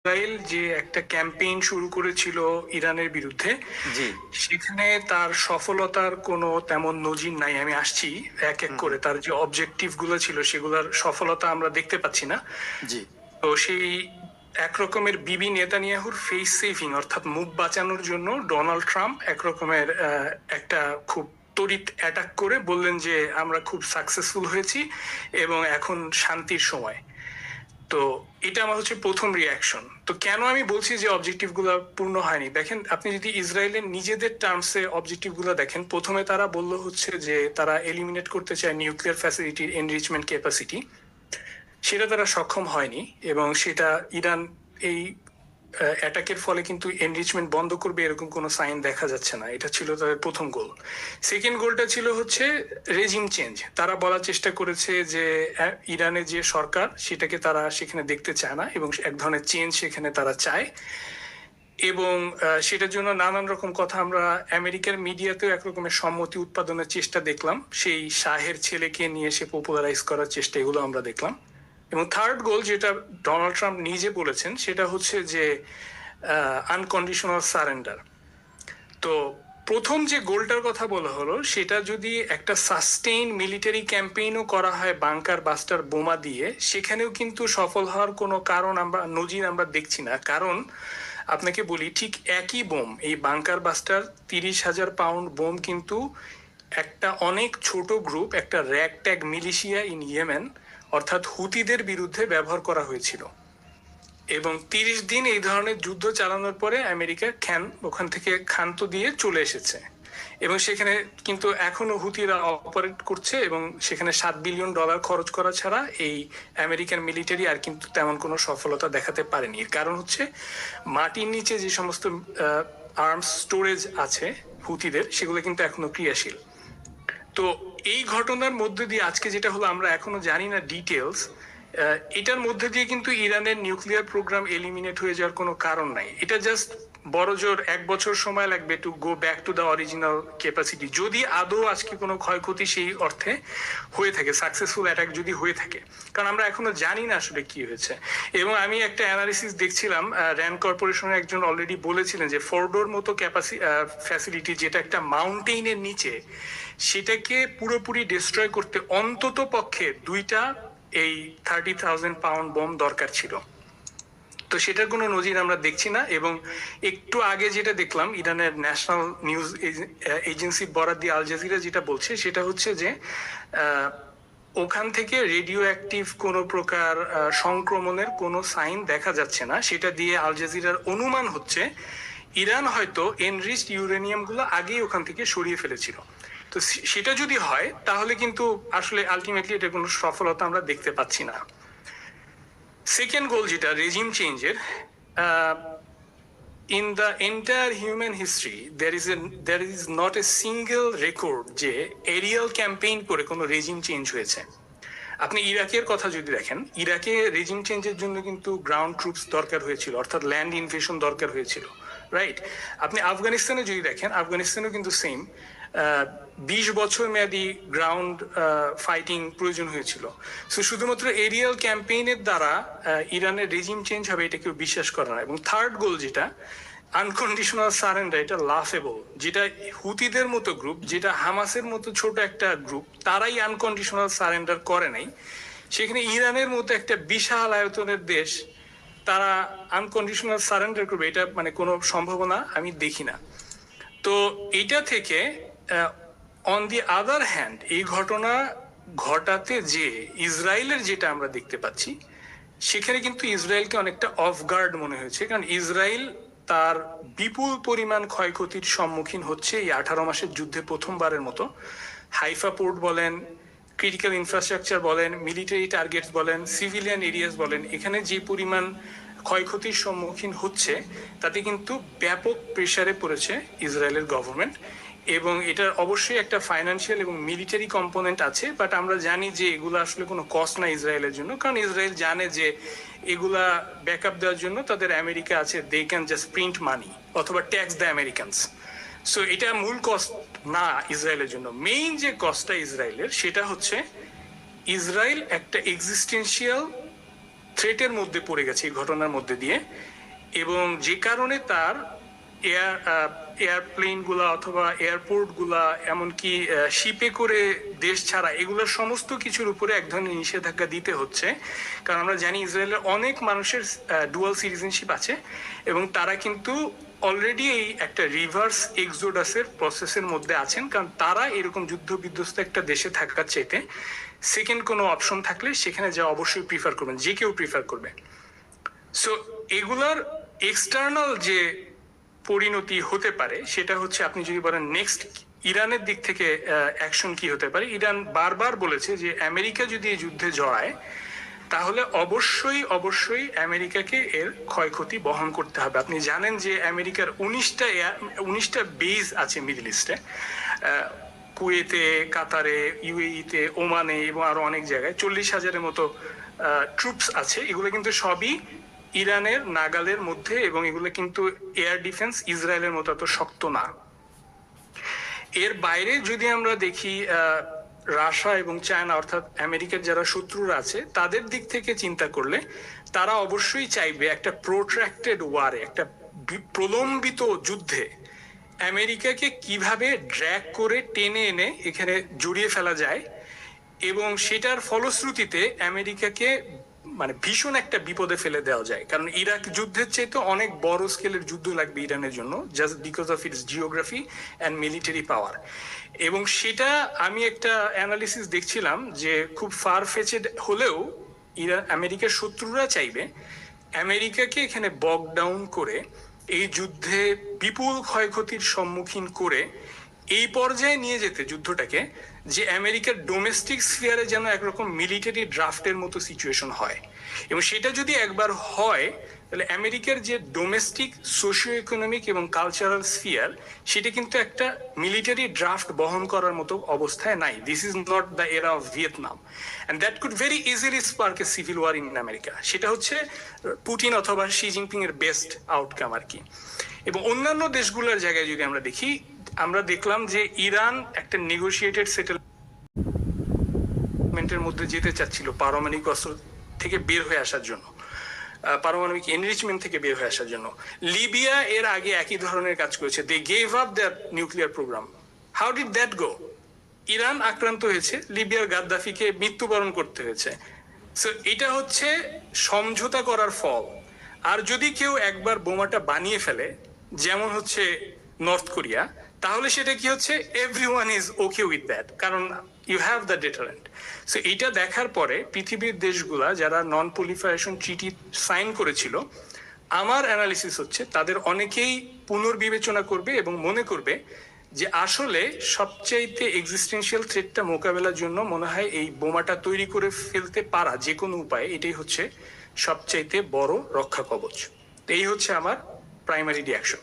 Israel যে একটা campaign শুরু করেছিল ইরানের বিরুদ্ধে, জি। সেখানে তার সফলতার কোনো তেমন নজির নাই। আমি আসছি এক এক হুম, করে। তার যে অবজেক্টিভ গুলো ছিল সেগুলোর সফলতা আমরা দেখতে পাচ্ছি না। জি। তো সেই একরকমের বিবি নেতানিয়াহুর ফেস সেভিং অর্থাৎ মুখ বাঁচানোর জন্য ডোনাল্ড ট্রাম্প একরকমের একটা খুব তড়িৎ অ্যাটাক করে বললেন যে আমরা খুব সাকসেসফুল হয়েছি এবং এখন শান্তির সময়। তো এটা আমার হচ্ছে প্রথম রিয়াকশন। তো কেন আমি বলছি যে অবজেক্টিভ গুলো পূর্ণ হয়নি, দেখেন আপনি যদি ইসরায়েলের নিজেদের টার্মসে অবজেক্টিভ গুলো দেখেন, প্রথমে তারা বললো হচ্ছে যে তারা এলিমিনেট করতে চায় নিউক্লিয়ার ফ্যাসিলিটির এনরিচমেন্ট ক্যাপাসিটি। সেটা তারা সক্ষম হয়নি এবং সেটা ইরান এই অ্যাটাকের ফলে কিন্তু এনরিচমেন্ট বন্ধ করবে এরকম কোনো সাইন দেখা যাচ্ছে না। এটা ছিল তাদের প্রথম গোল। সেকেন্ড গোলটা ছিল হচ্ছে রেজিম চেঞ্জ। তারা বলার চেষ্টা করেছে যে ইরানের যে সরকার সেটাকে তারা সেখানে দেখতে চায় না এবং এক ধরনের চেঞ্জ সেখানে তারা চায়। এবং সেটার জন্য নানান রকম কথা আমরা আমেরিকার মিডিয়াতেও একরকমের সম্মতি উৎপাদনের চেষ্টা দেখলাম। সেই শাহের ছেলেকে নিয়ে সে পপুলারাইজ করার চেষ্টা, এগুলো আমরা দেখলাম। এবং থার্ড গোল যেটা ডোনাল্ড ট্রাম্প নিজে বলেছেন সেটা হচ্ছে যে আনকন্ডিশনাল সারেন্ডার। তো প্রথম যে গোলটার কথা বলা হলো সেটা যদি একটা সাস্টেইন মিলিটারি ক্যাম্পেইনও করা হয় বাংকার বাস্টার বোমা দিয়ে, সেখানেও কিন্তু সফল হওয়ার কোনো কারণ আমরা নজির আমরা দেখছি না। কারণ আপনাকে বলি, ঠিক একই বোম, এই বাংকার বাস্টার 30,000 পাউন্ড বোম কিন্তু একটা অনেক ছোট গ্রুপ, একটা rag tag militia in Yemen অর্থাৎ হুতিদের বিরুদ্ধে ব্যবহার করা হয়েছিল। এবং 30 দিন এই ধরনের যুদ্ধ চালানোর পরে আমেরিকা ওখান থেকে ক্ষান্ত দিয়ে চলে এসেছে এবং সেখানে কিন্তু এখনো হুতিরা অপারেট করছে এবং সেখানে $7 বিলিয়ন খরচ করা ছাড়া এই আমেরিকান মিলিটারি আর কিন্তু তেমন কোনো সফলতা দেখাতে পারেনি। এর কারণ হচ্ছে মাটির নিচে যে সমস্ত আর্মস স্টোরেজ আছে হুতিদের, সেগুলো কিন্তু এখনো ক্রিয়াশীল। তো এই ঘটনার মধ্যে দিয়ে আজকে যেটা হলো, আমরা এখনো জানি না ডিটেলস। এটার মধ্যে দিয়ে কিন্তু ইরানের নিউক্লিয়ার প্রোগ্রাম এলিমিনেট হয়ে যাওয়ার কোনো কারণ নাই। এটা জাস্ট বড় জোর 1 বছর সময় লাগবে to go back to the original capacity, যদি আদৌ আজকে কোনো ক্ষয়ক্ষতি সেই অর্থে হয়ে থাকে, সাকসেসফুল অ্যাটাক যদি হয়ে থাকে। কারণ আমরা এখনো জানি না আসলে কি হয়েছে। এবং আমি একটা অ্যানালিসিস দেখছিলাম, র্যান্ড কর্পোরেশনের একজন অলরেডি বলেছিলেন যে ফোর্ডোর মতো ফ্যাসিলিটি, যেটা একটা মাউন্টেইনের নিচে, সেটাকে পুরোপুরি ডিস্ট্রয় করতে অন্তত পক্ষে 2টা এই 30,000 পাউন্ড বোম দরকার ছিল। তো সেটার কোনো নজির আমরা দেখছি না। এবং একটু আগে যেটা দেখলাম, ইরানের ন্যাশনাল নিউজ এজেন্সি বরাদ দিয়ে আল জাজিরা যেটা বলছে সেটা হচ্ছে যে ওখান থেকে রেডিও অ্যাক্টিভ কোনো প্রকার সংক্রমণের কোনো সাইন দেখা যাচ্ছে না। সেটা দিয়ে আল জাজিরার অনুমান হচ্ছে ইরান হয়তো এনরিচড ইউরেনিয়াম গুলো আগেই ওখান থেকে সরিয়ে ফেলেছিল। তো সেটা যদি হয় তাহলে কিন্তু আসলে আলটিমেটলি এটা কোনো সফলতা আমরা দেখতে পাচ্ছি না। সেকেন্ড গোল যেটা রেজিম চেঞ্জের, in the entire human history there is not a single record যে এরিয়াল ক্যাম্পেইন করে কোনো রেজিম চেঞ্জ হয়েছে। আপনি ইরাকের কথা যদি দেখেন, ইরাকে রেজিম চেঞ্জের জন্য কিন্তু গ্রাউন্ড ট্রুপস দরকার হয়েছিল, অর্থাৎ ল্যান্ড ইনভেশন দরকার হয়েছিল, রাইট? আপনি আফগানিস্তানে যদি দেখেন, আফগানিস্তানেও কিন্তু সেম 20 বছর মেয়াদি গ্রাউন্ড ফাইটিং প্রয়োজন হয়েছিল। সো শুধুমাত্র এরিয়াল ক্যাম্পেইনের দ্বারা ইরানের রেজিম চেঞ্জ হবে এটা কেউ বিশ্বাস করে না। এবং থার্ড গোল যেটা আনকন্ডিশনাল সারেন্ডার, এটা লাফেবল। যেটা হুতিদের মতো গ্রুপ, যেটা হামাসের মতো ছোট একটা গ্রুপ, তারাই আনকন্ডিশনাল সারেন্ডার করে নাই, সেখানে ইরানের মতো একটা বিশাল আয়তনের দেশ তারা আনকন্ডিশনাল সারেন্ডার করবে, এটা মানে কোনো সম্ভাবনা আমি দেখি না। তো এটা থেকে অন দি আদার হ্যান্ড, এই ঘটনা ঘটাতে যে ইসরায়েলের যেটা আমরা দেখতে পাচ্ছি, সেখানে কিন্তু ইসরায়েলকে অনেকটা অফ গার্ড মনে হয়েছে। কারণ ইসরায়েল তার বিপুল পরিমাণ ক্ষয়ক্ষতির সম্মুখীন হচ্ছে এই 18 মাসের যুদ্ধে প্রথমবারের মতো। হাইফা পোর্ট বলেন, ক্রিটিক্যাল ইনফ্রাস্ট্রাকচার বলেন, মিলিটারি টার্গেটস বলেন, সিভিলিয়ান এরিয়াস বলেন, এখানে যে পরিমাণ ক্ষয়ক্ষতির সম্মুখীন হচ্ছে তাতে কিন্তু ব্যাপক প্রেসারে পড়েছে ইসরায়েলের গভর্নমেন্ট। এবং এটার অবশ্যই একটা ফাইন্যান্সিয়াল এবং মিলিটারি কম্পোনেন্ট আছে, বাট আমরা জানি যে এগুলো আসলে কোনো কস্ট না ইসরায়েলের জন্য। কারণ ইসরায়েল জানে যে এগুলা ব্যাকআপ দেওয়ার জন্য তাদের আমেরিকা আছে, দে ক্যান জাস্ট প্রিন্ট মানি অথবা ট্যাক্স দ্য আমেরিকানস। সো এটা মূল কস্ট না ইসরায়েলের জন্য। মেইন যে কস্টটা ইসরায়েলের, সেটা হচ্ছে ইসরায়েল একটা এক্সিস্টেন্সিয়াল থ্রেটের মধ্যে পড়ে গেছে এই ঘটনার মধ্যে দিয়ে, এবং যে কারণে তার এয়ারপ্লেন গুলা অথবা এয়ারপোর্ট গুলা, এমনকি শিপে করে দেশ ছাড়া, এগুলোর সমস্ত কিছুর উপরে এক ধরনের নিষেধাজ্ঞা দিতে হচ্ছে। কারণ আমরা জানি ইসরায়েলের অনেক মানুষের ডুয়াল সিটিজেনশিপ আছে, এবং তারা কিন্তু অলরেডি এই একটা রিভার্স এক্সোডাসের প্রসেসের মধ্যে আছেন, কারণ তারা এরকম যুদ্ধ বিধ্বস্ত একটা দেশে থাকার চাইতে সেকেন্ড কোনো অপশন থাকলে সেখানে যা অবশ্যই প্রিফার করবেন, যে কেউ প্রিফার করবে। সো এগুলার এক্সটার্নাল যে পরিণতি হতে পারে সেটা হচ্ছে, আপনি যদি বলেন নেক্সট ইরানের দিক থেকে অ্যাকশন কি হতে পারে, ইরান বারবার বলেছে যে আমেরিকা যদি এই যুদ্ধে জড়ায় তাহলে অবশ্যই অবশ্যই আমেরিকাকে এর ক্ষয়ক্ষতি বহন করতে হবে। আপনি জানেন যে আমেরিকার 19টা বেজ আছে মিডল ইস্টে, কুয়েতে, কাতারে, ইউএইতে, ওমানে এবং আরো অনেক জায়গায় 40,000-এর মতো ট্রুপস আছে। এগুলো কিন্তু সবই ইরানের নাগালের মধ্যে, এবং এগুলো কিন্তু এয়ার ডিফেন্স ইসরায়েলের মতো এত শক্ত না। এর বাইরে যদি আমরা দেখি রাশিয়া এবং চায়না, অর্থাৎ আমেরিকার যারা শত্রুরা আছে, তাদের দিক থেকে চিন্তা করলে তারা অবশ্যই চাইবে একটা প্রোট্রাক্টেড ওয়ারে, একটা প্রলম্বিত যুদ্ধে আমেরিকাকে কিভাবে ড্র্যাগ করে টেনে এনে এখানে জড়িয়ে ফেলা যায়, এবং সেটার ফলশ্রুতিতে আমেরিকাকে মানে ভীষণ একটা বিপদে ফেলে দেওয়া যায়। কারণ ইরাক যুদ্ধের চাইতে অনেক বড় স্কেলের যুদ্ধ লাগবে ইরানের জন্য, just because of its geography and military পাওয়ার। এবং সেটা আমি একটা অ্যানালিসিস দেখছিলাম যে খুব ফার ফেচেড হলেও আমেরিকার শত্রুরা চাইবে আমেরিকাকে এখানে বক ডাউন করে এই যুদ্ধে বিপুল ক্ষয়ক্ষতির সম্মুখীন করে এই পর্যায়ে নিয়ে যেতে যুদ্ধটাকে, যে আমেরিকার ডোমেস্টিক স্ফিয়ারে যেন একরকম মিলিটারি ড্রাফটের মতো সিচুয়েশন হয়। এবং সেটা যদি একবার হয় তাহলে আমেরিকার যে ডোমেস্টিক সোশিও ইকোনমিক এবং কালচারাল স্ফিয়ার, সেটা কিন্তু একটা মিলিটারি ড্রাফট বহন করার মতো অবস্থায় নাই। This is not the era of Vietnam, and that could very easily spark a civil war in America. সেটা হচ্ছে পুতিন অথবা শি জিনপিং এর বেস্ট আউটকাম আর কি। এবং অন্যান্য দেশগুলোর জায়গায় যদি আমরা দেখি, আমরা দেখলাম যে ইরান একটা নেগোশিয়েটেড সেটেলমেন্টের মধ্যে যেতে চাচ্ছিল পারমাণবিক অস্ত্র থেকে বের হয়ে আসার জন্য, পারমাণবিক এনরিচমেন্ট থেকে বের হয়ে আসার জন্য। লিবিয়া এর আগে একই ধরনের কাজ করেছে, they gave up their nuclear program. How did that go? Iran আক্রান্ত হয়েছে, লিবিয়ার গাদ্দাফিকে মৃত্যুবরণ করতে হয়েছে। সো এটা হচ্ছে সমঝোতা করার ফল। আর যদি কেউ একবার বোমাটা বানিয়ে ফেলে, যেমন হচ্ছে নর্থ কোরিয়া, তাহলে সেটা কি হচ্ছে, everyone is okay with that, কারণ you have the deterrent. So এটা দেখার পরে পৃথিবীর দেশগুলা যারা নন প্রলিফারেশন ট্রিটি সাইন করেছিল, আমার অ্যানালিসিস হচ্ছে তাদের অনেকেই পুনর্বিবেচনা করবে এবং মনে করবে যে আসলে সবচাইতে এক্সিস্টেন্সিয়াল থ্রেটটা মোকাবেলার জন্য মনে হয় এই বোমাটা তৈরি করে ফেলতে পারা যে কোনো উপায়, এটাই হচ্ছে সবচাইতে বড় রক্ষা কবচ। এই হচ্ছে আমার প্রাইমারি রিয়াকশন।